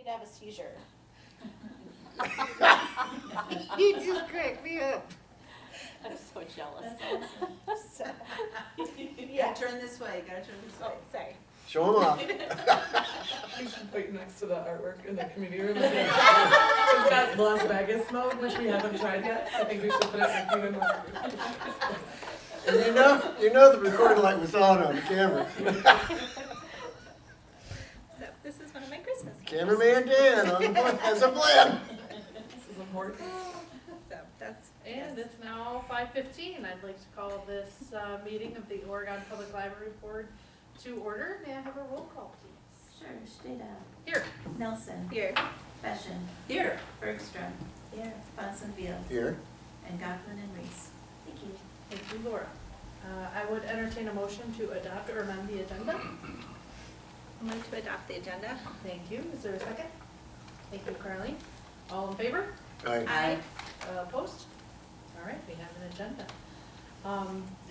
to have a seizure. You just cracked me up. I'm so jealous. So, Yeah, turn this way, you gotta turn this way. oh, sorry. Show them off. We should put you next to the artwork in the community room. It's got Las Vegas mode, which we haven't tried yet. I think we should put it in the human mode. And you know the recording light was on the camera. So this is one of my Christmas cards. Cameraman Dan has a plan. This is important. So that's And it's now 5:15. I'd like to call this meeting of the Oregon Public Library Board to order. May I have a roll call, please? Sure, Steda, Here. Nelson, here. Fashion, Here. Bergstrom, here, Bonsonville, Here. and Goffman and Reese. Thank you. Thank you, Laura. I would entertain a motion to adopt or amend the agenda. I'm going to adopt the agenda. Thank you. Is there a second? Thank you, Carly. All in favor? Aye. Aye. Opposed? All right, we have an agenda.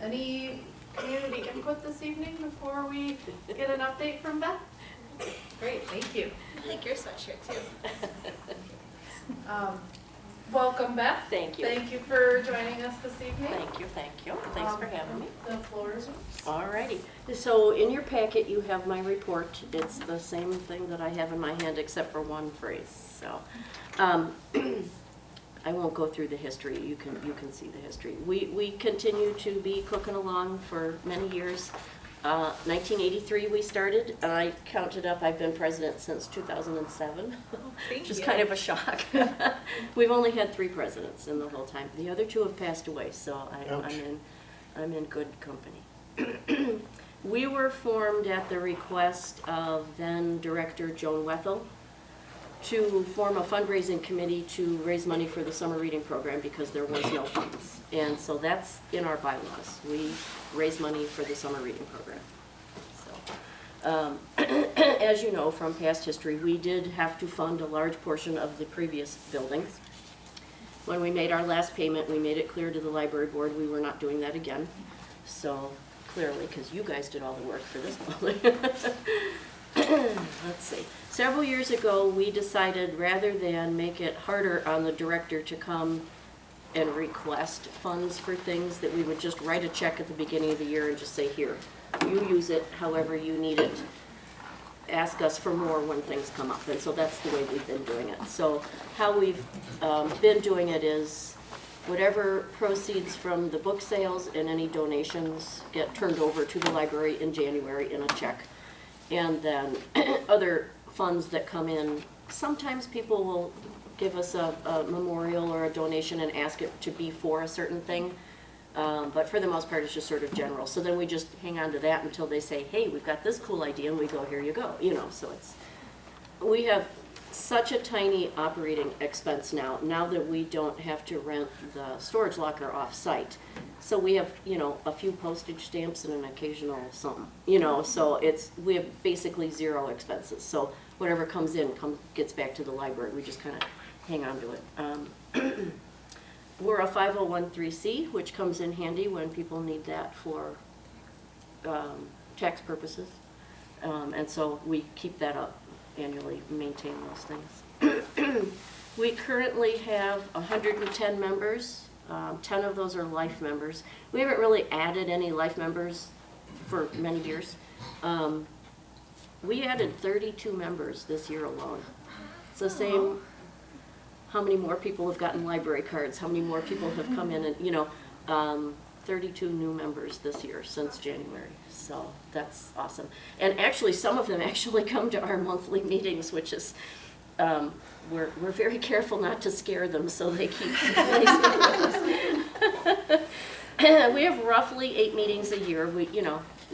Any community input this evening before we get an update from Beth? Great, thank you. I like your sweatshirt too. Welcome, Beth. Thank you. Thank you for joining us this evening. Thank you, thank you. Thanks for having me. The floor is yours. Alrighty, so in your packet you have my report. It's the same thing that I have in my hand except for one phrase, so. I won't go through the history, you can see the history. We continue to be cooking along for many years. 1983 we started, and I counted up, I've been president since 2007, which is kind of a shock. We've only had 3 presidents in the whole time. The other 2 have passed away, so I'm in good company. We were formed at the request of then Director Joan Wethel to form a fundraising committee to raise money for the summer reading program because there was no funds. And so that's in our bylaws. We raise money for the summer reading program. So, as you know from past history, we did have to fund a large portion of the previous buildings. When we made our last payment, we made it clear to the library board we were not doing that again. So clearly, because you guys did all the work for this building. Let's see. Several years ago, we decided rather than make it harder on the director to come and request funds for things, that we would just write a check at the beginning of the year and just say, here, you use it however you need it. Ask us for more when things come up. And so that's the way we've been doing it. So how we've been doing it is whatever proceeds from the book sales and any donations get turned over to the library in January in a check. And then other funds that come in, sometimes people will give us a memorial or a donation and ask it to be for a certain thing. But for the most part, it's just sort of general. So then we just hang on to that until they say, hey, we've got this cool idea, and we go, here you go. You know, so we have such a tiny operating expense now that we don't have to rent the storage locker off-site. So we have, you know, a few postage stamps and an occasional something, you know, so we have basically 0 expenses. So whatever comes in gets back to the library. We just kind of hang on to it. We're a 501(c), which comes in handy when people need that for tax purposes. And so we keep that up annually, maintain those things. We currently have 110 members. 10 of those are life members. We haven't really added any life members for many years. We added 32 members this year alone. It's the same, how many more people have gotten library cards, how many more people have come in and, you know, 32 new members this year since January. So that's awesome. And actually, some of them actually come to our monthly meetings, which is, we're very careful not to scare them, so they keep with us. We have roughly 8 meetings a year. We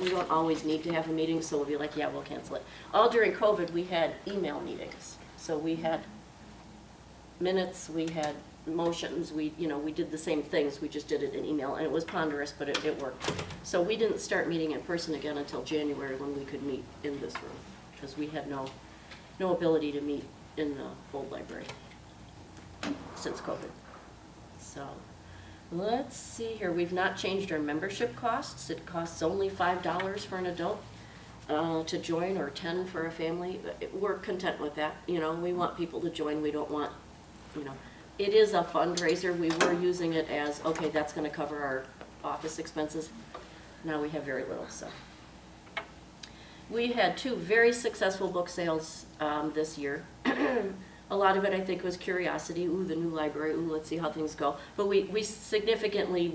don't always need to have a meeting, so we'll be like, yeah, we'll cancel it. All during COVID, we had email meetings. So we had minutes, we had motions, we did the same things, we just did it in email, and it was ponderous, but it worked. So we didn't start meeting in person again until January when we could meet in this room, because we had no ability to meet in the old library since COVID. So let's see here. We've not changed our membership costs. It costs only $5 for an adult. to join, or 10 for a family, we're content with that. You know, we want people to join. We don't want, you know, it is a fundraiser. We were using it as, okay, that's going to cover our office expenses. Now we have very little, so. We had 2 very successful book sales this year. A lot of it, I think, was curiosity. Ooh, the new library. Ooh, let's see how things go. But we significantly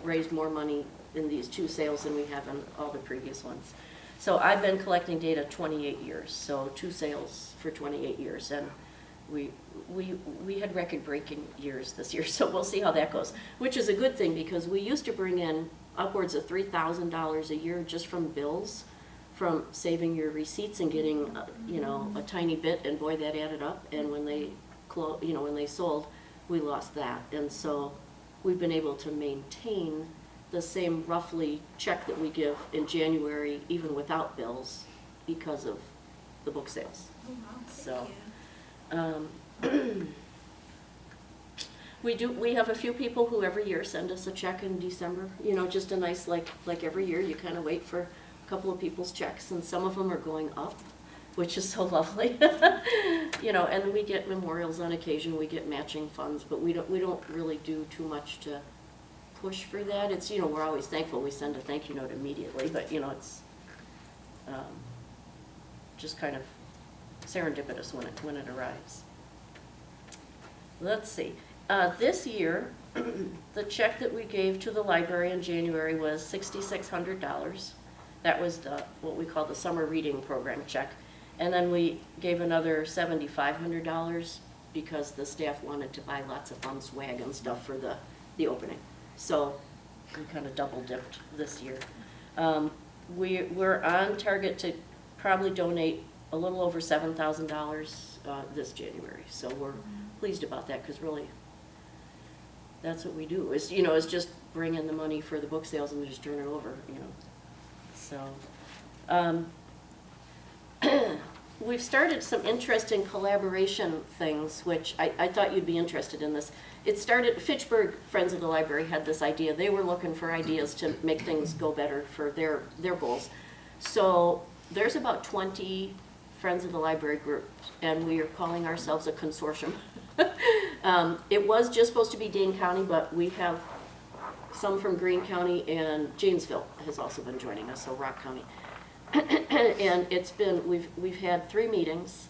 raised more money in these 2 sales than we have in all the previous ones. So I've been collecting data 28 years, so 2 sales for 28 years. And we had record-breaking years this year, so we'll see how that goes. Which is a good thing, because we used to bring in upwards of $3,000 a year just from bills, from saving your receipts and getting, you know, a tiny bit, and boy, that added up. And when they when they sold, we lost that. And so we've been able to maintain the same roughly check that we give in January, even without bills, because of the book sales. Oh, wow, So, thank you. We have a few people who every year send us a check in December, you know, just a nice, like every year, you kind of wait for a couple of people's checks, and some of them are going up, which is so lovely. You know, and we get memorials on occasion, we get matching funds, but we don't really do too much to push for that. It's, you know, we're always thankful. We send a thank you note immediately, but, you know, it's just kind of serendipitous when it arrives. Let's see. This year, the check that we gave to the library in January was $6,600. That was what we call the summer reading program check. And then we gave another $7,500 because the staff wanted to buy lots of fun swag and stuff for the opening. So we kind of double dipped this year. We're on target to probably donate a little over $7,000 this January. So we're pleased about that, because really that's what we do, is, you know, is just bring in the money for the book sales and just turn it over, you know. So we've started some interesting collaboration things, which I thought you'd be interested in this. It started, Fitchburg Friends of the Library had this idea. They were looking for ideas to make things go better for their goals. So there's about 20 Friends of the Library groups, and we are calling ourselves a consortium. It was just supposed to be Dane County, but we have some from Greene County, and Janesville has also been joining us, so Rock County. And it's been, we've had 3 meetings.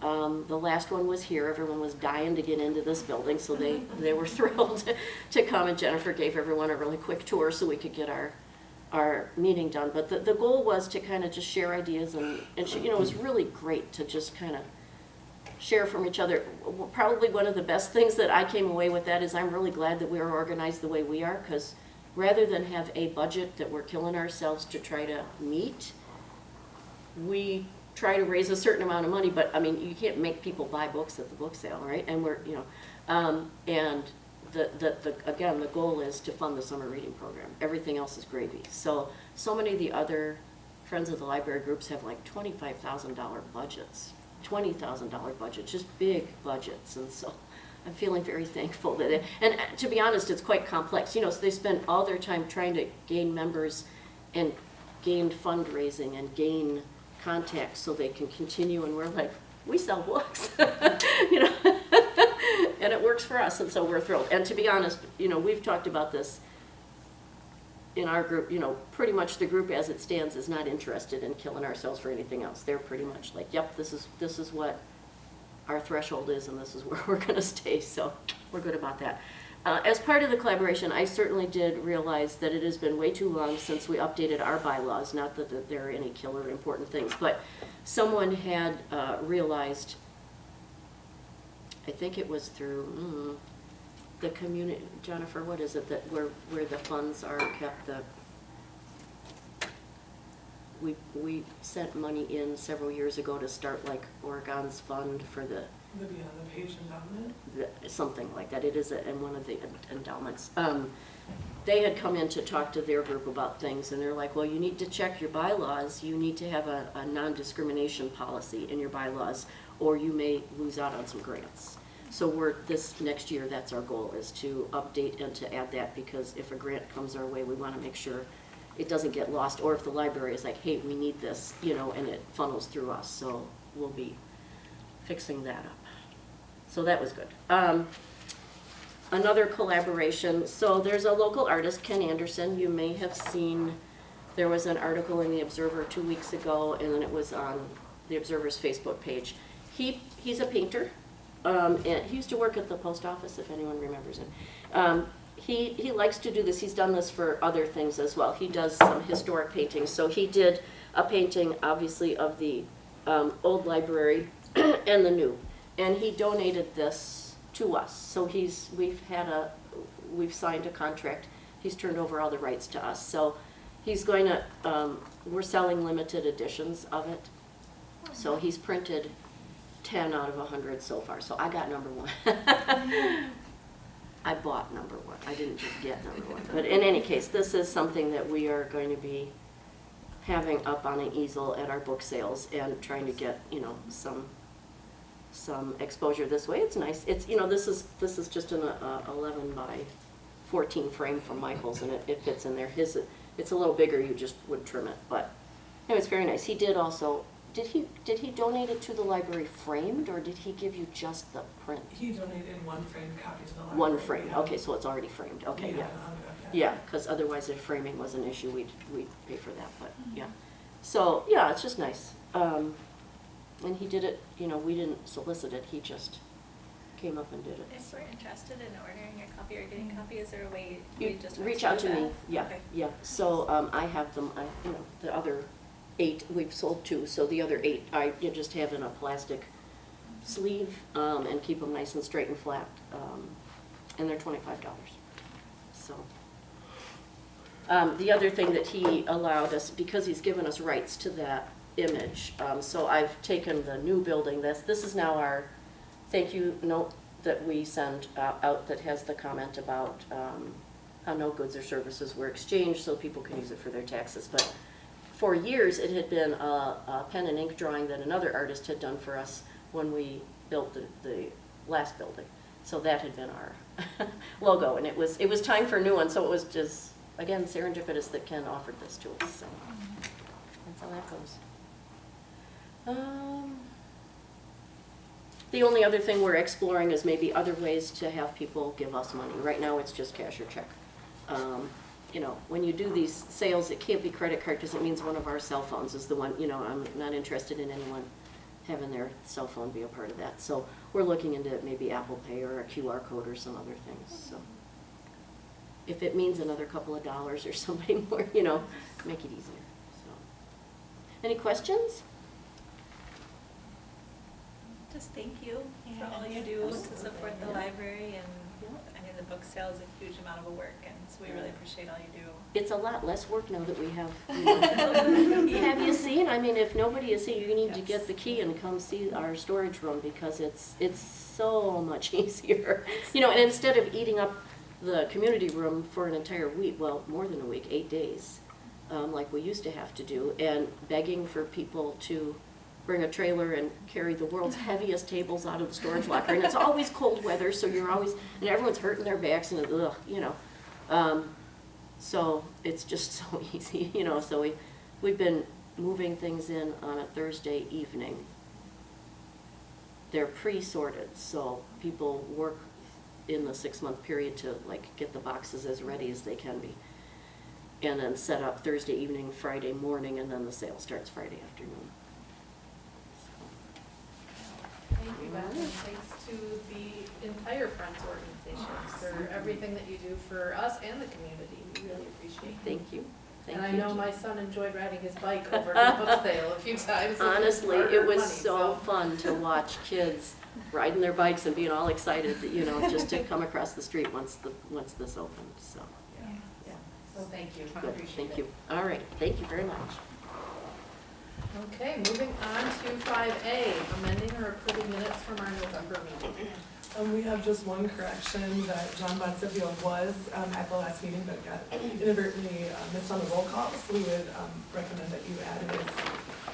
The last one was here. Everyone was dying to get into this building, so they were thrilled to come, and Jennifer gave everyone a really quick tour so we could get our meeting done. But the goal was to kind of just share ideas, and you know, it was really great to just kind of share from each other. Probably one of the best things that I came away with that is I'm really glad that we are organized the way we are, because rather than have a budget that we're killing ourselves to try to meet, we try to raise a certain amount of money. But I mean, you can't make people buy books at the book sale, right? And we're, you know, and again, the goal is to fund the summer reading program. Everything else is gravy. So many of the other Friends of the Library groups have like $25,000 budgets, $20,000 budgets, just big budgets. And so I'm feeling very thankful that and to be honest, it's quite complex. You know, so they spend all their time trying to gain members and gain fundraising and gain contacts so they can continue, and we're like, we sell books, you know, and it works for us, and so we're thrilled. And to be honest, you know, we've talked about this in our group. You know, pretty much the group as it stands is not interested in killing ourselves for anything else. They're pretty much like, yep, this is what our threshold is, and this is where we're going to stay, so we're good about that. As part of the collaboration, I certainly did realize that it has been way too long since we updated our bylaws, not that there are any killer important things, but someone had realized, I think it was through the community, Jennifer, what is it, that where the funds are kept, we sent money in several years ago to start like Oregon's fund for the Beyond the Page endowment? something like that. It is in one of the endowments. They had come in to talk to their group about things, and they're like, well, you need to check your bylaws. You need to have a non-discrimination policy in your bylaws, or you may lose out on some grants. So this next year, that's our goal, is to update and to add that, because if a grant comes our way, we want to make sure it doesn't get lost, or if the library is like, hey, we need this, you know, and it funnels through us, so we'll be fixing that up. So that was good. Another collaboration, so there's a local artist, Ken Anderson. You may have seen, there was an article in the Observer 2 weeks ago, and then it was on the Observer's Facebook page. He's a painter, and he used to work at the post office, if anyone remembers him. He likes to do this. He's done this for other things as well. He does some historic paintings. So he did a painting, obviously, of the old library and the new, and he donated this to us. So we've signed a contract. He's turned over all the rights to us. So he's going to, we're selling limited editions of it. So he's printed 10 out of 100 so far. So I got number 1. I bought number 1. I didn't just get number 1. But in any case, this is something that we are going to be having up on an easel at our book sales and trying to get, you know, some exposure this way. It's nice. It's, you know, this is just an 11 by 14 frame from Michael's, and it fits in there. It's a little bigger. You just would trim it, but no, it's very nice. He did also. Did he donate it to the library framed, or did he give you just the print? He donated 1 framed copy to the library. 1 frame. Okay, so it's already framed. Okay, yeah. Yeah, because otherwise if framing was an issue, we'd pay for that, but yeah. So, yeah, it's just nice. And he did it, you know, we didn't solicit it, he just came up and did it. If we're interested in ordering your copy or getting a copy, is there a way You we just reach out to me, yeah, Okay. yeah. So I have them, you know, the other 8, we've sold 2, so the other 8 you just have in a plastic sleeve and keep them nice and straight and flat, and they're $25. So. The other thing that he allowed us, because he's given us rights to that image, so I've taken the new building, this is now our thank you note that we send out that has the comment about how no goods or services were exchanged so people can use it for their taxes. But for years it had been a pen and ink drawing that another artist had done for us when we built the last building. So that had been our logo, and it was time for a new one, so it was just, again, serendipitous that Ken offered this to us, so that's how that goes. The only other thing we're exploring is maybe other ways to have people give us money. Right now, it's just cash or check. You know, when you do these sales, it can't be credit card because it means one of our cell phones is the one, you know, I'm not interested in anyone having their cell phone be a part of that. So we're looking into maybe Apple Pay or a QR code or some other things, so. If it means another couple of dollars or something more, you know, make it easier, so. Any questions? Just thank you for all you do to support the library, and I mean, the book sale is a huge amount of work, and so we really appreciate all you do. It's a lot less work now that we have, you know. Have you seen, I mean, if nobody has seen, you need to get the key and come see our storage room because it's so much easier. You know, and instead of eating up the community room for an entire week, well, more than a week, 8 days, like we used to have to do, and begging for people to bring a trailer and carry the world's heaviest tables out of the storage locker, and it's always cold weather, so you're always, and everyone's hurting their backs, and ugh, you know. So it's just so easy, you know, so we've been moving things in on a Thursday evening. They're pre-sorted, so people work in the 6-month period to like get the boxes as ready as they can be. And then set up Thursday evening, Friday morning, and then the sale starts Friday afternoon. Thank you, Beth, and thanks to the entire Friends organization for everything that you do for us and the community. We really appreciate it. Thank you. Thank And you. I know my son enjoyed riding his bike over to the book sale a few times. Honestly, it Hard-earned was money, so fun to watch kids riding their bikes and being all excited, that, you know, just to come across the street once this opened, so. Yeah. So thank you. I Good, appreciate thank it. you. All right, thank you very much. Okay, moving on to 5A, amending or approving minutes from our November meeting. We have just one correction that John Bonsiglio was at the last meeting, but got inadvertently missed on the roll call. So we would recommend that you add his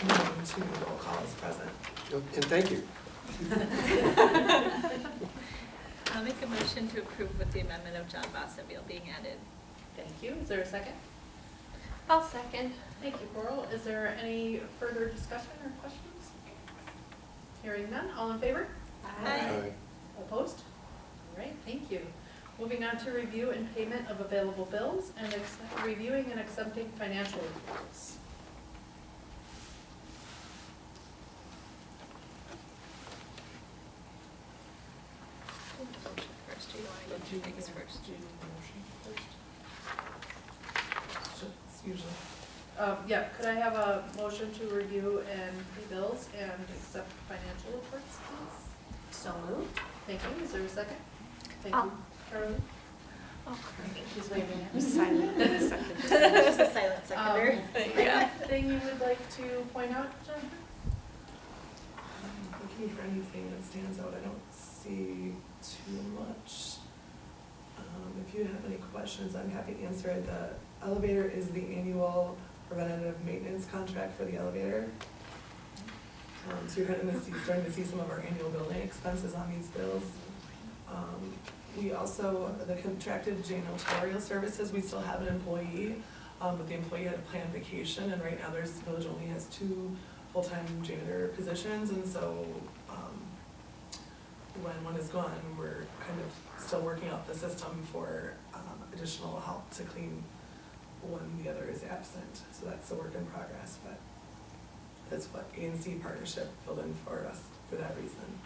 name to the roll call as present. And thank you. I'll make a motion to approve with the amendment of John Bonsiglio being added. Thank you. Is there a second? I'll second. Thank you, Coral. Is there any further discussion or questions? Hearing none, all in favor? Aye. Opposed? All right, thank you. Moving on to review and payment of available bills and reviewing and accepting financial reports. First, do you want to go through things first? Do you need the motion first? It's usually. Yeah, could I have a motion to review and pay bills and accept financial reports, please? So moved. Thank you. Is there a second? Thank I'll- you, Carly. She's waving. Silent. Just a silent seconder. Yeah. Anything you would like to point out, Jennifer? Looking for anything that stands out, I don't see too much. If you have any questions, I'm happy to answer. The elevator is the annual preventative maintenance contract for the elevator. So you're starting to see some of our annual building expenses on these bills. We also, the contracted janitorial services, we still have an employee, but the employee had a planned vacation, and right now the village only has 2 full-time janitor positions, and so, when one is gone, we're kind of still working out the system for, additional help to clean when the other is absent, so that's a work in progress, but that's what ANC partnership filled in for us for that reason.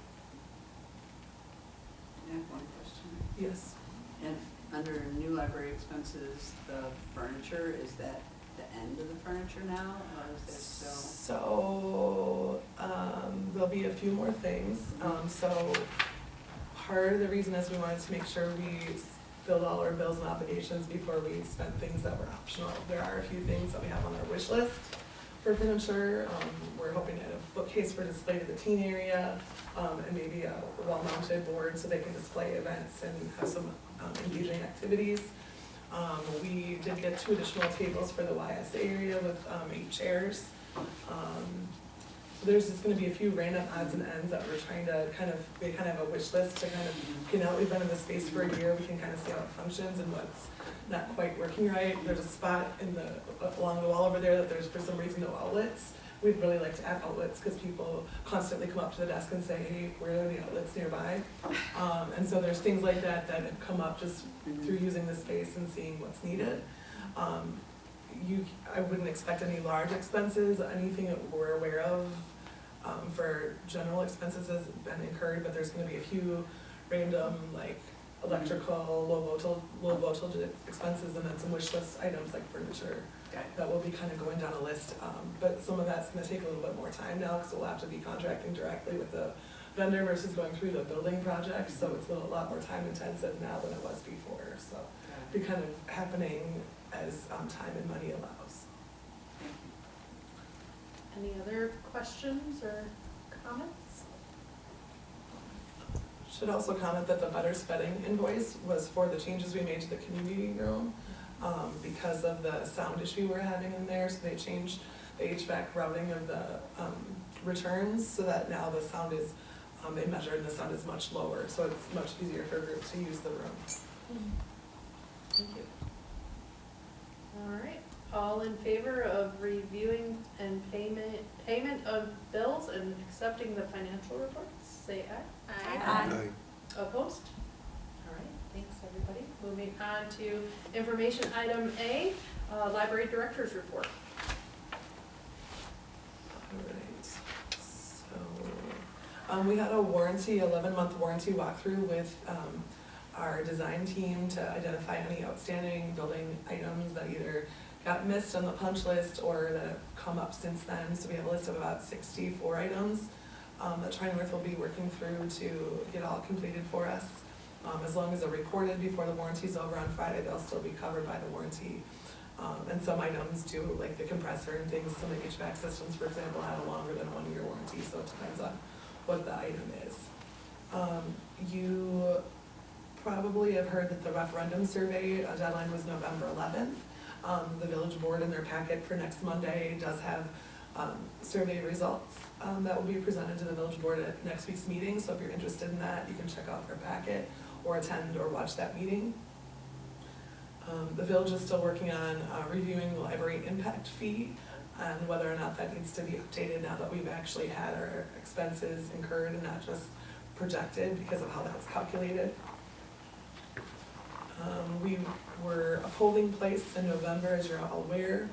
I have one question. Yes. And under new library expenses, the furniture, is that the end of the furniture now, or is there still? So, there'll be a few more things. So part of the reason is we wanted to make sure we filled all our bills and obligations before we spent things that were optional. There are a few things that we have on our wish list for furniture. We're hoping to add a bookcase for display to the teen area, and maybe a wall-mounted board so they can display events and have some engaging activities. We did get 2 additional tables for the YS area with 8 chairs. So there's just gonna be a few random odds and ends that we're trying to we kind of have a wish list to kind of, okay, now that we've been in this space for a year, we can kind of see how it functions and what's not quite working right. There's a spot along the wall over there that there's for some reason no outlets. We'd really like to add outlets because people constantly come up to the desk and say, hey, where are the outlets nearby? And so there's things like that that have come up just through using the space and seeing what's needed. I wouldn't expect any large expenses. Anything that we're aware of for general expenses has been incurred, but there's gonna be a few random, like electrical, low voltage expenses, and then some wish list items like furniture that will be kind of going down a list. But some of that's gonna take a little bit more time now, because we'll have to be contracting directly with the vendor versus going through the building project, so it's a lot more time intensive now than it was before, so it'll be kind of happening as time and money allows. Any other questions or comments? Should also comment that the Better Spedding invoice was for the changes we made to the community room, because of the sound issue we're having in there, so they changed the HVAC routing of the returns, so that now the sound is, they measured and the sound is much lower, so it's much easier for groups to use the room. Thank you. All right, all in favor of reviewing and payment of bills and accepting the financial reports, say aye. Aye. Opposed? All right, thanks, everybody. Moving on to information item A, library director's report. Alright, so, we had a 11-month warranty walkthrough with, our design team to identify any outstanding building items that either got missed on the punch list or that have come up since then. So we have a list of about 64 items that Tri-North will be working through to get all completed for us. As long as they're reported before the warranty's over on Friday, they'll still be covered by the warranty. And some items do, like the compressor and things, some of the HVAC systems, for example, have a longer than 1 year warranty, so it depends on what the item is. You probably have heard that the referendum survey deadline was November 11th. The village board in their packet for next Monday does have survey results that will be presented to the village board at next week's meeting, so if you're interested in that, you can check out their packet or attend or watch that meeting. The village is still working on reviewing the library impact fee and whether or not that needs to be updated now that we've actually had our expenses incurred and not just projected because of how that's calculated. We were a polling place in November, as you're all aware,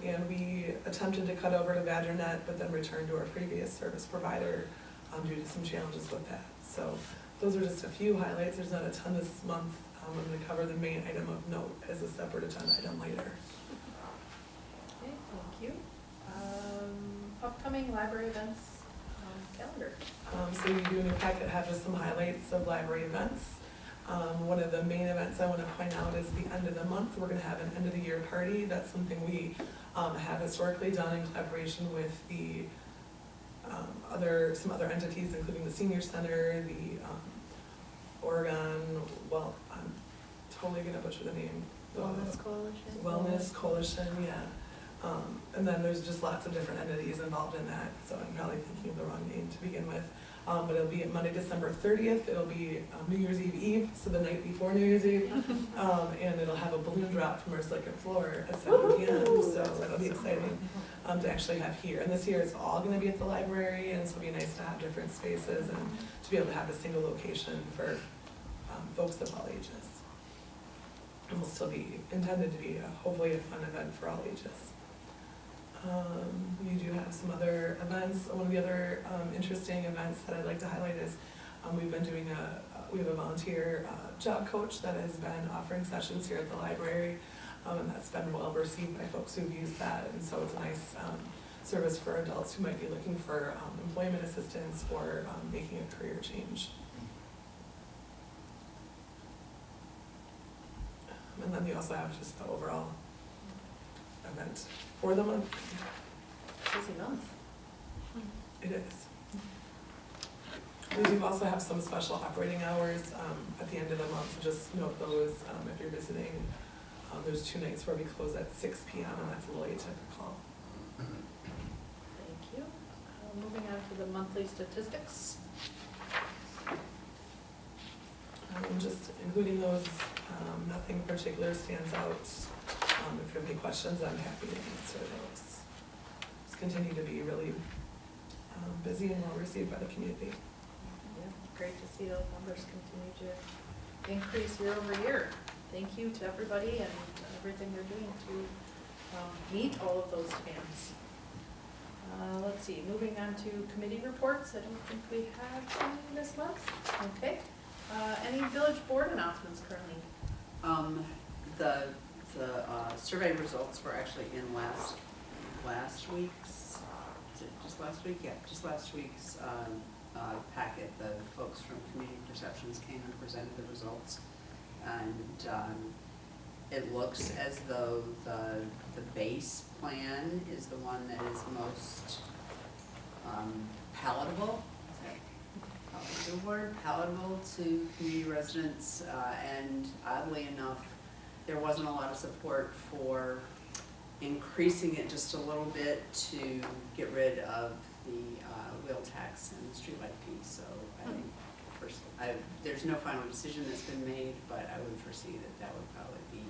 and we attempted to cut over to BadgerNet, but then returned to our previous service provider due to some challenges with that. So those are just a few highlights. There's not a ton this month. I'm going to cover the main item of note as a separate agenda item later. Okay, thank you. Upcoming library events calendar. So you do in your packet have just some highlights of library events. One of the main events I want to point out is the end of the month. We're going to have an end of the year party. That's something we have historically done in collaboration with the some other entities, including the Senior Center, the Oregon, well, I'm totally going to butcher the name. The Wellness Coalition. Wellness Coalition, yeah. And then there's just lots of different entities involved in that, so I'm probably thinking of the wrong name to begin with. But it'll be Monday, December 30th. It'll be New Year's Eve, so the night before New Year's Eve. And it'll have a balloon drop from our second floor at 7 p.m. So that'll be exciting to actually have here. And this year it's all going to be at the library, and so it'll be nice to have different spaces and to be able to have a single location for folks of all ages. And will still be intended to be hopefully a fun event for all ages. We do have some other events. One of the other interesting events that I'd like to highlight is we've been doing we have a volunteer job coach that has been offering sessions here at the library, and that's been well received by folks who've used that, and so it's a nice service for adults who might be looking for employment assistance or making a career change. And then we also have just the overall event for the month. Busy month. It is. We do also have some special operating hours at the end of the month, so just note those if you're visiting. There's 2 nights where we close at 6 p.m. and that's a little atypical. Thank you. Moving on to the monthly statistics. Just including those, nothing particular stands out. If you have any questions, I'm happy to answer those. Just continue to be really busy and well received by the community. Yeah, great to see those numbers continue to increase year over year. Thank you to everybody and everything they're doing to meet all of those demands. Let's see, moving on to committee reports. I don't think we have any this month. Okay. Any village board announcements currently? The survey results were actually in last week's, is it just last week? Yeah, just last week's packet. The folks from Community Perceptions came and presented the results. And it looks as though the base plan is the one that is most palatable. Is that a good word? Palatable to community residents, and oddly enough, there wasn't a lot of support for increasing it just a little bit to get rid of the wheel tax and the streetlight fee. So I think there's no final decision that's been made, but I would foresee that would probably be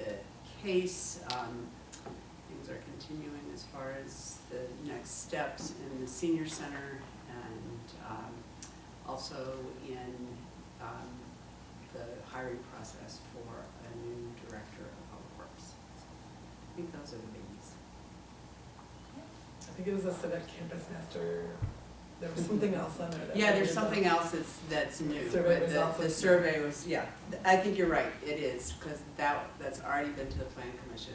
the case. Things are continuing as far as the next steps in the senior center, and also in the hiring process for a new director of public works. I think those are the biggies. I think it was a civic campus master. There was something else on there. Yeah, there's something else that's new. Survey But results the was- survey was, yeah, I think you're right, it is, because that's already been to the plan commission,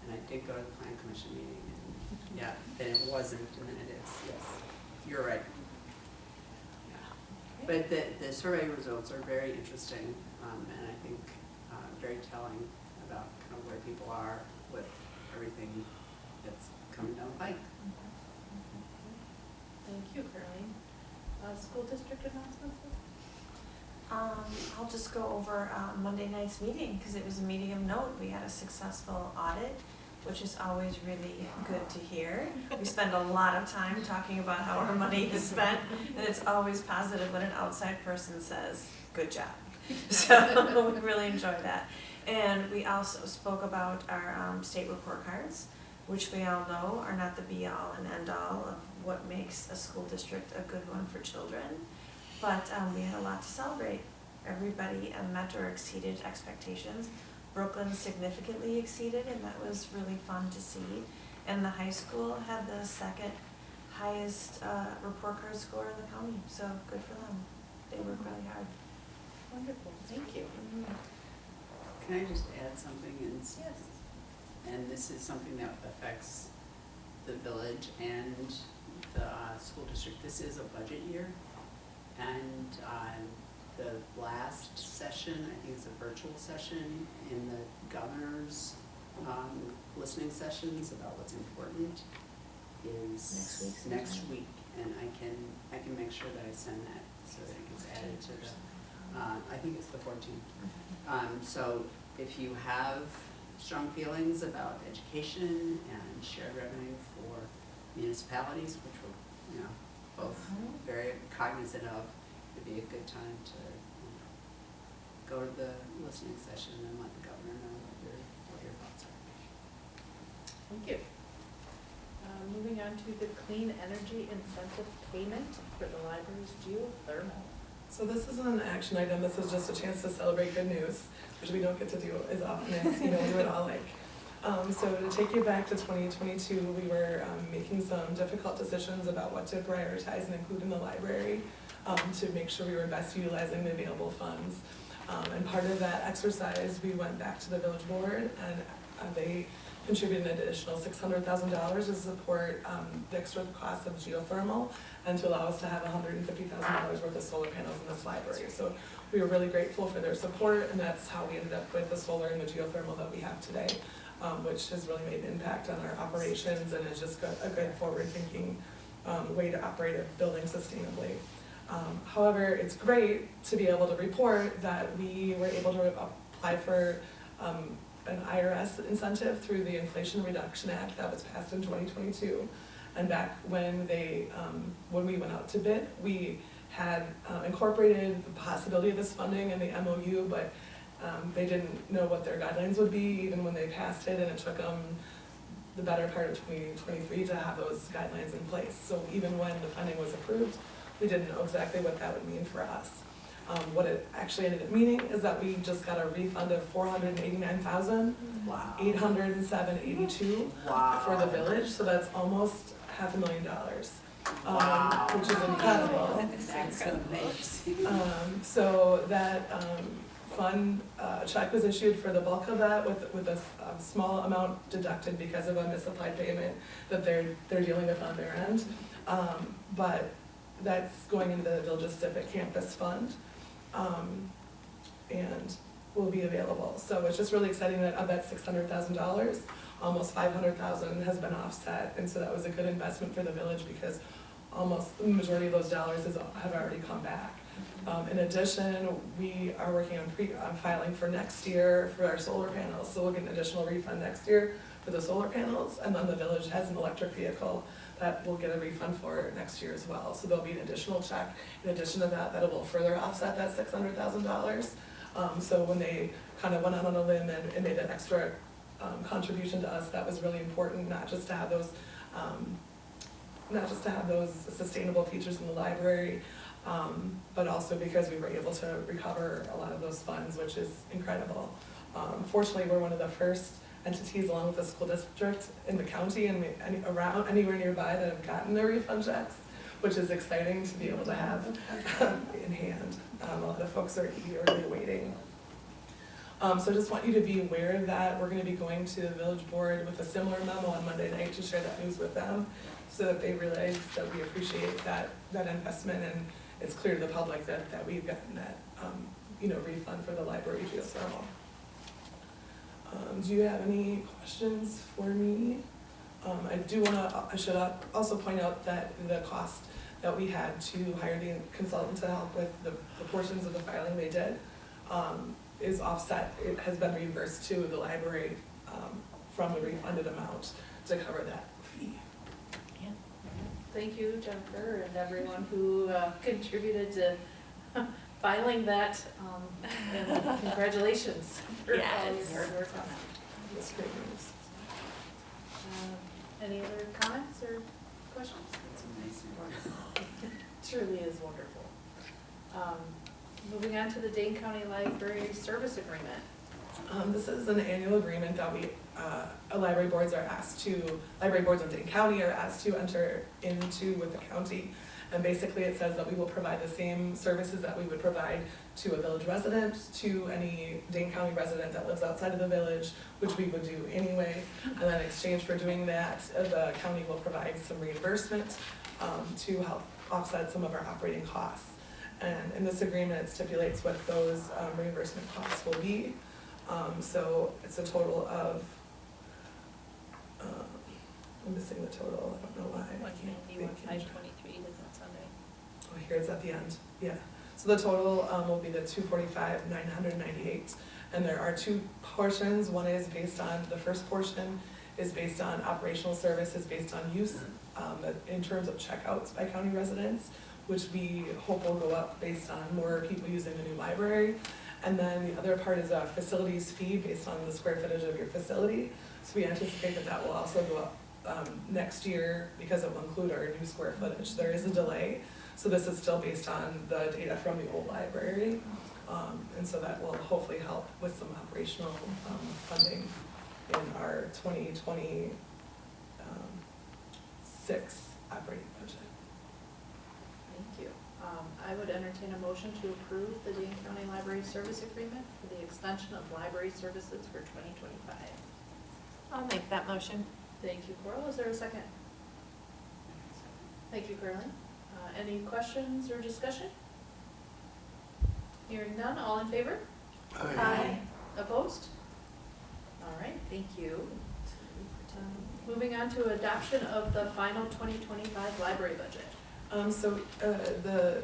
and I did go to the plan commission meeting, and yeah, then it wasn't, and then it is, yes, you're right. Yeah. But the survey results are very interesting, and I think very telling about kind of where people are with everything that's coming down the pike. Thank you, Caroline. School district announcements? I'll just go over Monday night's meeting, because it was a meeting of note. We had a successful audit, which is always really good to hear. We spend a lot of time talking about how our money is spent, and it's always positive when an outside person says, good job. So we really enjoy that. And we also spoke about our state report cards, which we all know are not the be-all and end-all of what makes a school district a good one for children. But we had a lot to celebrate. Everybody met or exceeded expectations. Brooklyn significantly exceeded, and that was really fun to see. And the high school had the second highest report card score in the county, so good for them. They worked really hard. Wonderful, thank you. Can I just add something? Yes. And this is something that affects the village and the school district. This is a budget year. And the last session, I think it's a virtual session in the governor's listening sessions about what's important is next week. And I can make sure that I send that so that it gets added to the, I think it's the 14th. So if you have strong feelings about education and shared revenue for municipalities, which we're, both very cognizant of, it'd be a good time to go to the listening session and let the governor know what your thoughts are. Thank you. Moving on to the clean energy incentive payment for the library's geothermal. So this isn't an action item, this is just a chance to celebrate good news, which we don't get to do as often as, we would all like. So to take you back to 2022, we were making some difficult decisions about what to prioritize and include in the library to make sure we were best utilizing the available funds. And part of that exercise, we went back to the village board and they contributed an additional $600,000 to support the extra cost of geothermal and to allow us to have $150,000 worth of solar panels in this library. So we were really grateful for their support, and that's how we ended up with the solar and the geothermal that we have today, which has really made an impact on our operations and is just a good forward-thinking way to operate a building sustainably. However, it's great to be able to report that we were able to apply for an IRS incentive through the Inflation Reduction Act that was passed in 2022. And back when when we went out to bid, we had incorporated the possibility of this funding in the MOU, but they didn't know what their guidelines would be even when they passed it, and it took them the better part of 2023 to have those guidelines in place. So even when the funding was approved, we didn't know exactly what that would mean for us. What it actually ended up meaning is that we just got a refund of $489,807.82 for the village, so that's almost $500,000, which is incredible. That's amazing. So that fund check was issued for the bulk of that with a small amount deducted because of a misapplied payment that they're dealing with on their end. But that's going into the Village's Civic Campus Fund and will be available. So it's just really exciting that of that $600,000, almost $500,000 has been offset, and so that was a good investment for the village because almost the majority of those dollars have already come back. In addition, we are working on filing for next year for our solar panels, so we'll get an additional refund next year for the solar panels, and then the village has an electric vehicle that we'll get a refund for next year as well. So there'll be an additional check in addition to that will further offset that $600,000. So when they kind of went out on a limb and made an extra contribution to us, that was really important, not just to have those sustainable features in the library, but also because we were able to recover a lot of those funds, which is incredible. Fortunately, we're one of the first entities along with the school district in the county and around anywhere nearby that have gotten their refund checks, which is exciting to be able to have in hand. A lot of folks are eagerly waiting. So just want you to be aware that we're going to be going to the village board with a similar memo on Monday night to share that news with them so that they realize that we appreciate that investment, and it's clear to the public that we've gotten that refund for the library geothermal. Do you have any questions for me? I should also point out that the cost that we had to hire the consultant to help with the portions of the filing they did is offset. It has been reimbursed to the library from the refunded amount to cover that fee. Thank you, Jennifer, and everyone who contributed to filing that, and congratulations for all your Yes. hard work on that. That's great news. Any other comments or questions? It's amazing. Truly is wonderful. Moving on to the Dane County Library Service Agreement. This is an annual agreement that we, library boards in Dane County are asked to enter into with the county. And basically it says that we will provide the same services that we would provide to a village resident, to any Dane County resident that lives outside of the village, which we would do anyway. And then in exchange for doing that, the county will provide some reimbursement, to help offset some of our operating costs. And in this agreement, it stipulates what those reimbursement costs will be. So it's a total of, I'm missing the total, I don't know why. I can't think. 191,523, does that sound right? Oh, here it's at the end, yeah. So the total will be the 245,998, and there are two portions. One is based on, the first portion is based on operational services, based on use in terms of checkouts by county residents, which we hope will go up based on more people using the new library. And then the other part is a facilities fee based on the square footage of your facility. So we anticipate that that will also go up next year because it will include our new square footage. There is a delay, so this is still based on the data from the old library. And so that will hopefully help with some operational funding in our 2026 operating budget. Thank you. I would entertain a motion to approve the Dane County Library Service Agreement for the extension of library services for 2025. I'll make that motion. Thank you, Coral. Is there a second? Thank you, Carolyn. Any questions or discussion? Hearing none, all in favor? Aye. Opposed? All right, thank you. Moving on to adoption of the final 2025 library budget.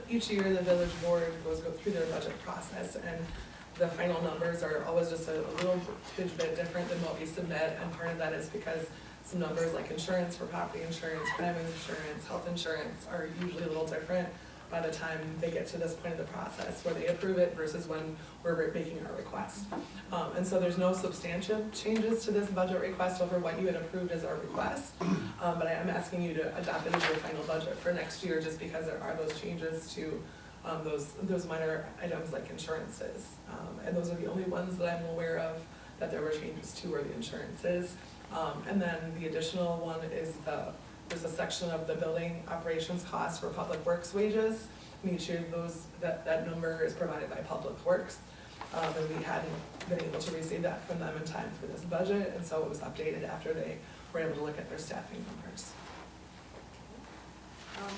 Each year the village board go through their budget process, and the final numbers are always just a little bit different than what we submit, and part of that is because some numbers like insurance for property insurance, private insurance, health insurance are usually a little different by the time they get to this point of the process where they approve it versus when we're making our request. And so there's no substantive changes to this budget request over what you had approved as our request. But I am asking you to adopt it as your final budget for next year just because there are those changes to those minor items like insurances. And those are the only ones that I'm aware of that there were changes to are the insurances. And then the additional one is there's a section of the building operations costs for public works wages. And each year that number is provided by Public Works. And we hadn't been able to receive that from them in time for this budget, and so it was updated after they were able to look at their staffing numbers.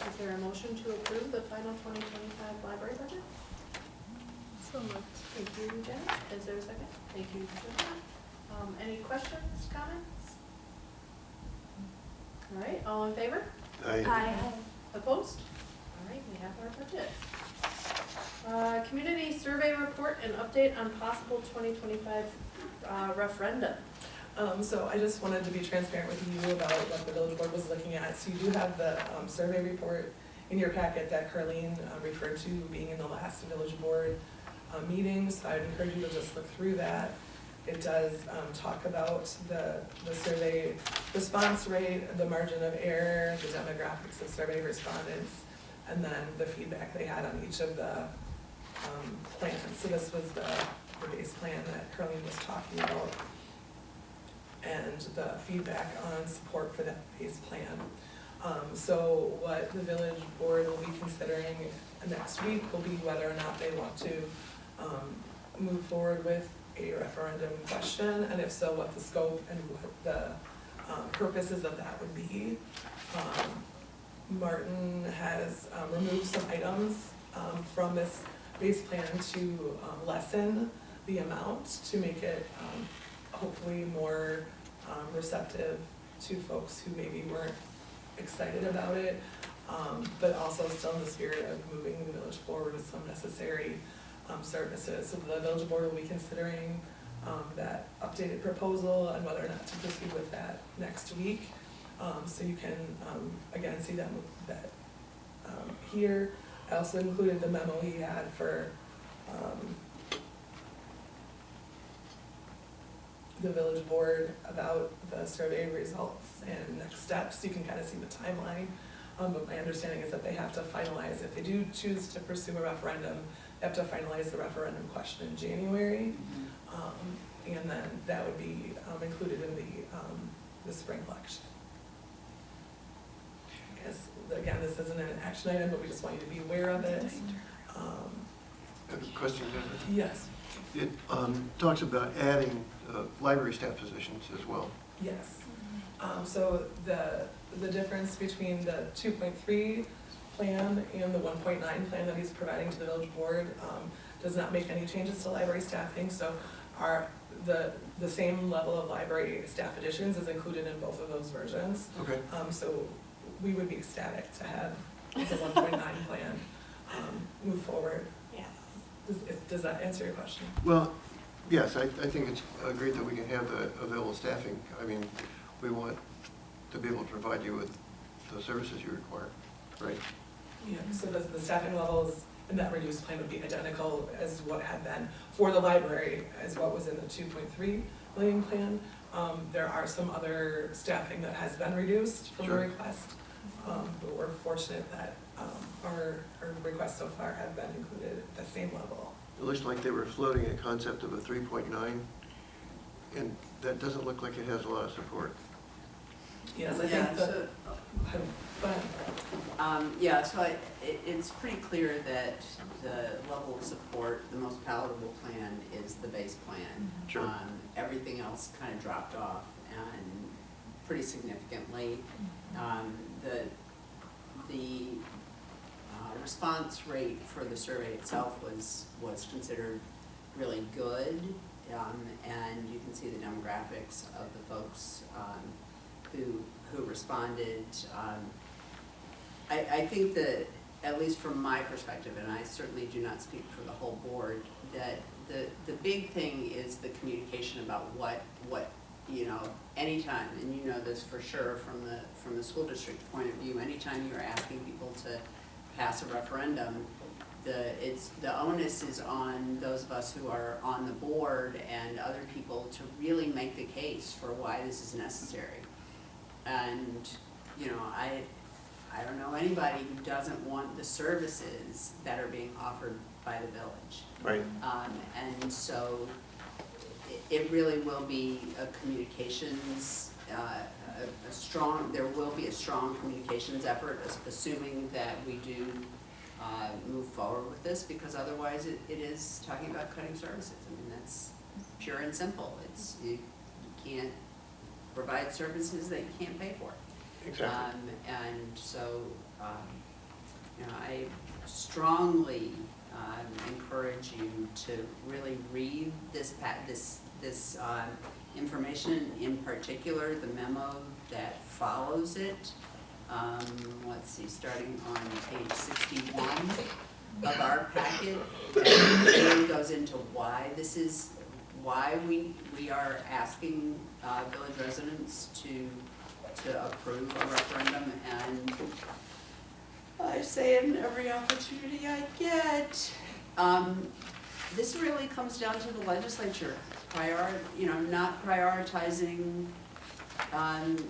Is there a motion to approve the final 2025 library budget? So moved. Thank you, Jen. Is there a second? Thank you, Jenna. Any questions, comments? All right, all in favor? Aye. Opposed? All right, we have our budget. Community survey report and update on possible 2025 referendum. So I just wanted to be transparent with you about what the village board was looking at. So you do have the survey report in your packet that Carleen referred to being in the last village board meeting. So I'd encourage you to just look through that. It does talk about the survey response rate, the margin of error, the demographics of survey respondents, and then the feedback they had on each of the plans. So this was the base plan that Carleen was talking about, and the feedback on support for that base plan. So what the village board will be considering next week will be whether or not they want to move forward with a referendum question, and if so, what the scope and what the purposes of that would be. Martin has removed some items from this base plan to lessen the amount to make it hopefully more receptive to folks who maybe weren't excited about it, but also still in the spirit of moving the village forward with some necessary services. So the village board will be considering that updated proposal and whether or not to proceed with that next week. So you can, again, see that here. I also included the memo he had for the village board about the survey results and next steps. You can kind of see the timeline. But my understanding is that they have to finalize, if they do choose to pursue a referendum, they have to finalize the referendum question in January. And then that would be included in the spring election. I guess, again, this isn't an action item, but we just want you to be aware of it. I have a question, Jennifer. Yes, It talks about adding library staff positions as well. yes. So the difference between the 2.3 plan and the 1.9 plan that he's providing to the village board does not make any changes to library staffing. So the same level of library staff additions is included in both of those versions. Okay. So we would be ecstatic to have the 1.9 plan move forward. Yeah. Does that answer your question? Well, yes, I think it's great that we can have the available staffing. I mean, we want to be able to provide you with the services you require, right? Yeah, so the staffing levels in that reduced plan would be identical as what had been for the library as what was in the 2.3 million plan. There are some other staffing that has been reduced from the Sure. request, but we're fortunate that our requests so far have been included at the same level. It looks like they were floating a concept of a 3.9, and that doesn't look like it has a lot of support. Yes, I Yeah, think so, it's pretty clear that the level of support, the most palatable plan is the base plan. Sure. Everything else kind of dropped off and pretty significantly. The response rate for the survey itself was considered really good. And you can see the demographics of the folks who responded. I think that, at least from my perspective, and I certainly do not speak for the whole board, that the big thing is the communication about what anytime, and you know this for sure from the school district point of view, anytime you're asking people to pass a referendum, the onus is on those of us who are on the board and other people to really make the case for why this is necessary. And, I don't know anybody who doesn't want the services that are being offered by the village. Right. And so it really will be a communications, there will be a strong communications effort, assuming that we do move forward with this, because otherwise it is talking about cutting services. I mean, that's pure and simple. You can't provide services that you can't pay for. Exactly. And so, I strongly encourage you to really read this information, in particular the memo that follows it. Let's see, starting on page 61 of our packet, that really goes into why we are asking village residents to approve a referendum, and I say it in every opportunity I get. This really comes down to the legislature not prioritizing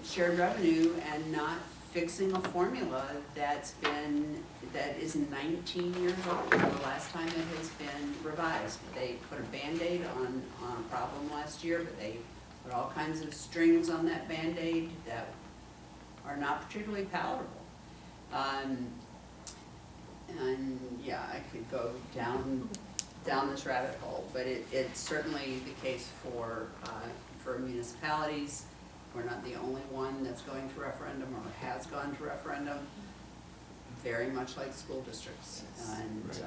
shared revenue and not fixing a formula that is 19 years old, the last time it has been revised. They put a Band-Aid on a problem last year, but they put all kinds of strings on that Band-Aid that are not particularly palatable. And yeah, I could go down this rabbit hole, but it's certainly the case for municipalities. We're not the only one that's going to referendum or has gone to referendum, very much like school districts. And, Right.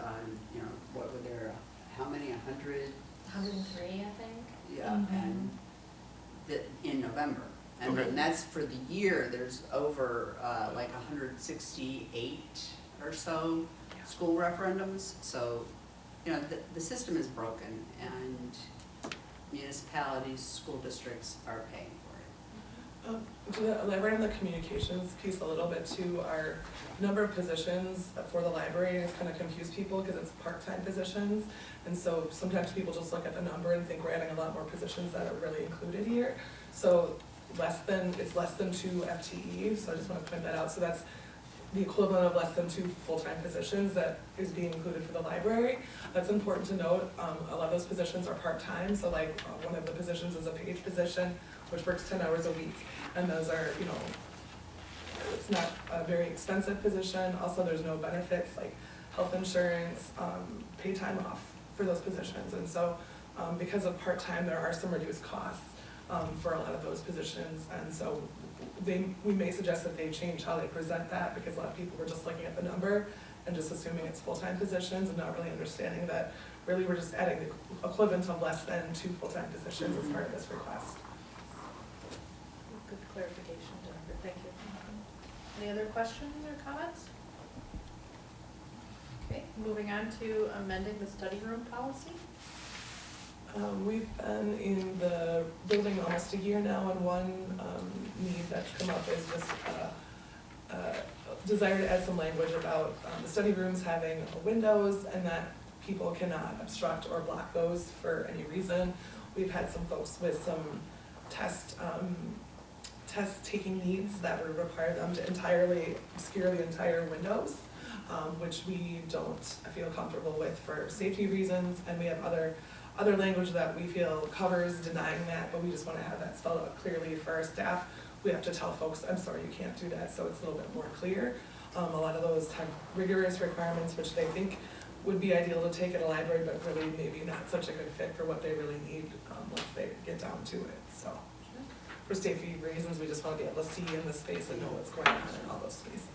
What were there, how many, 100? 103, I think. Yeah, and in November. And Okay. that's for the year. There's over like 168 or so school referendums. So, the system is broken, and municipalities, school districts are paying for it. To elaborate on the communications piece a little bit too, our number of positions for the library has kind of confused people because it's part-time positions. And so sometimes people just look at the number and think we're adding a lot more positions that are really included here. So it's less than 2 FTE, so I just want to point that out. So that's the equivalent of less than 2 full-time positions that is being included for the library. That's important to note. A lot of those positions are part-time, so like one of the positions is a page position, which works 10 hours a week. And those are, it's not a very expensive position. Also, there's no benefits like health insurance, paid time off for those positions. And so because of part-time, there are some reduced costs for a lot of those positions. And so we may suggest that they change how they present that, because a lot of people were just looking at the number and just assuming it's full-time positions and not really understanding that really we're just adding the equivalent of less than 2 full-time positions as part of this request. Good clarification, Jennifer, thank you. Any other questions or comments? Okay, moving on to amending the study room policy. We've been in the building almost a year now, and one need that's come up is just desire to add some language about the study rooms having windows and that people cannot obstruct or block those for any reason. We've had some folks with some test taking needs that would require them to entirely obscure the entire windows, which we don't feel comfortable with for safety reasons, and we have other language that we feel covers denying that, but we just want to have that spelled out clearly for our staff. We have to tell folks, I'm sorry, you can't do that, so it's a little bit more clear. A lot of those have rigorous requirements, which they think would be ideal to take at a library, but really maybe not such a good fit for what they really need once they get down to it. So for safety reasons, we just want to be able to see in the space and know what's going on in all those spaces.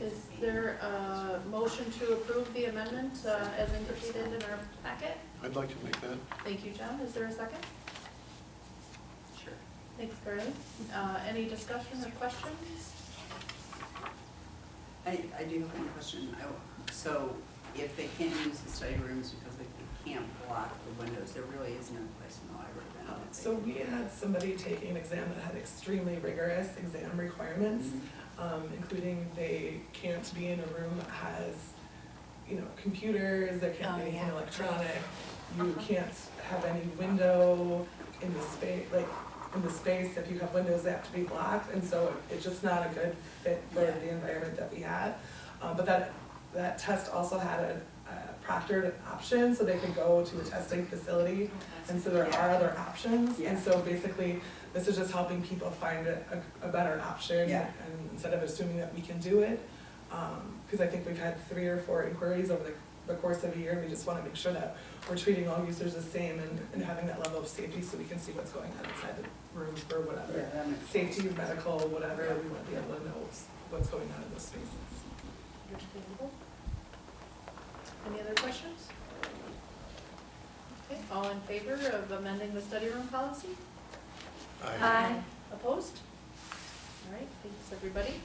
Is there a motion to approve the amendment as indicated in our packet? I'd like to make that. Thank you, John. Is there a second? Sure. Thanks, Carly. Any discussion or questions? I do have one question. So if they can't use the study rooms because they can't block the windows, there really is no place in the library then that they So we had somebody taking an exam that had extremely rigorous exam requirements, including they can't be in a room that has, computers, there can't be anything electronic, you can't have any window in the space, if you have windows, they have to be blocked, and so it's just not a good fit for the environment that we had. But that test also had a proctored option, so they could go to a testing facility, and so there are other options. And so basically, this is just helping people find a better option, and instead of assuming that we can do it. Because I think we've had 3 or 4 inquiries over the course of a year, and we just want to make sure that we're treating all users the same and having that level of safety so we can see what's going on inside the room for whatever. Safety, medical, whatever, we want to be able to know what's going on in those spaces. Understandable. Any other questions? Okay, all in favor of amending the study room policy? Aye. Opposed? All right, thanks, everybody.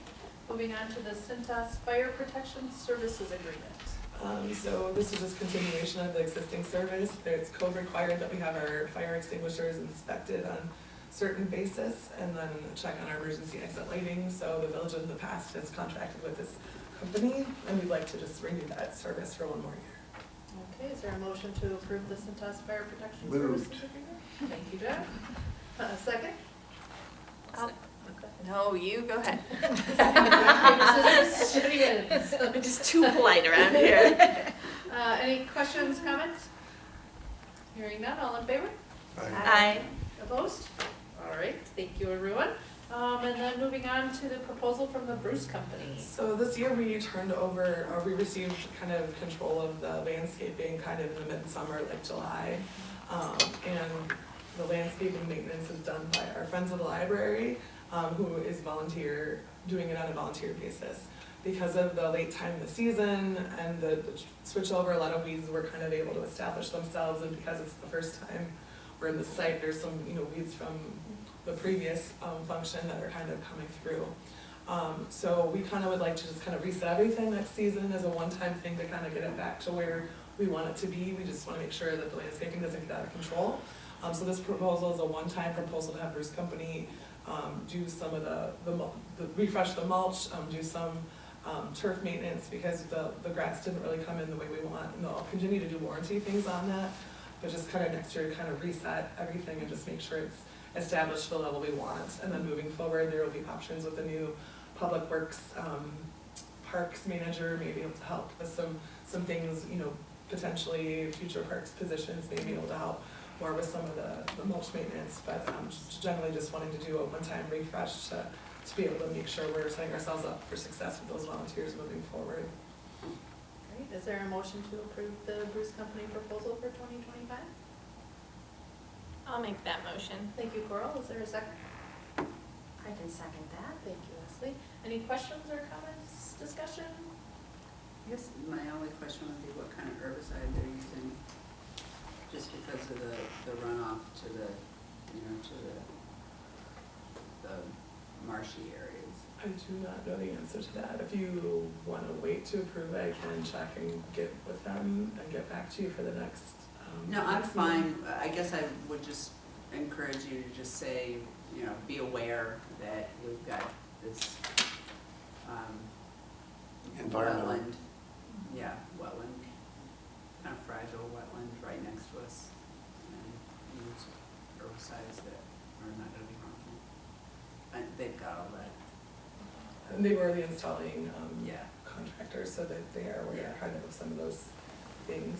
Moving on to the Cintas Fire Protection Services Agreement. So this is just continuation of the existing service. It's code required that we have our fire extinguishers inspected on certain basis and then check on our emergency exit lighting. So the village in the past has contracted with this company, and we'd like to just renew that service for 1 more year. Okay, is there a motion to approve the Cintas Fire Protection Moved. Services Agreement? Thank you, Jack. Second? No, you go ahead. I'm just too polite around here. Any questions, comments? Hearing none, all in favor? Aye. Opposed? All right, thank you, everyone. And then moving on to the proposal from the Bruce Company. So this year we received kind of control of the landscaping kind of in the midsummer, like July. And the landscaping maintenance is done by our friends of the library, who is doing it on a volunteer basis. Because of the late time in the season and the switch over, a lot of weeds were kind of able to establish themselves, and because it's the first time we're in the site, there's some weeds from the previous function that are kind of coming through. So we kind of would like to just kind of reset everything next season as a one-time thing to kind of get it back to where we want it to be. We just want to make sure that the landscaping doesn't get out of control. So this proposal is a one-time proposal to have Bruce Company do some of the refresh the mulch, do some turf maintenance, because the grass didn't really come in the way we want. And they'll continue to do warranty things on that, but just kind of next year to kind of reset everything and just make sure it's established to the level we want. And then moving forward, there will be options with the new Public Works Parks manager, maybe able to help with some things, you know, potentially future parks positions, maybe able to help more with some of the mulch maintenance, but generally just wanting to do a one-time refresh to be able to make sure we're setting ourselves up for success with those volunteers moving forward. Great, is there a motion to approve the Bruce Company proposal for 2025? I'll make that motion. Thank you, Coral, is there a second? I can second that. Thank you, Leslie. Any questions or comments, discussion? I guess my only question would be what kind of herbicide they're using, just because of the runoff to the, you know, to the marshy areas. I do not know the answer to that. If you want to wait to approve it, I can check and get with them and get back to you for the next. No, I'm next meeting. fine. I guess I would just encourage you to just say, you know, be aware that we've got this Environmental. wetland, yeah, wetland, kind of fragile wetland right next to us, and use herbicides that are not gonna be harmful. And they've got all that, And they were the installing yeah, contractors, so that they are aware Yeah. kind of some of those things.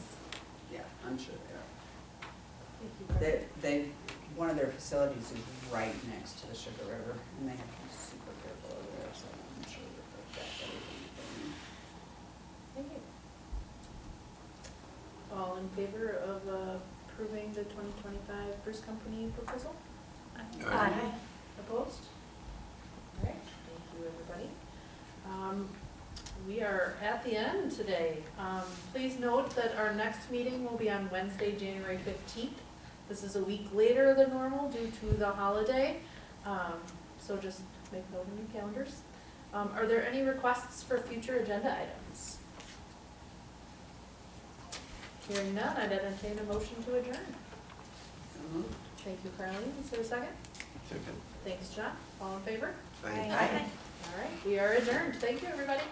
yeah, I'm sure they Thank you, are. Coral. They, one of their facilities is right next to the Sugar River, and they have to be super careful over there, so I'm sure that they've got everything that they need. Thank you. All in favor of approving the 2025 Bruce Company proposal? Aye. Opposed? All right, thank you, everybody. We are at the end today. Please note that our next meeting will be on Wednesday, January 15th. This is a week later than normal due to the holiday, so just make note in your calendars. Are there any requests for future agenda items? Hearing none, I'd entertain a motion to adjourn. So moved. Thank you, Carleen. Is there a second? Second. Thanks, John. All in favor? Aye. All right, we are adjourned. Thank you, everybody.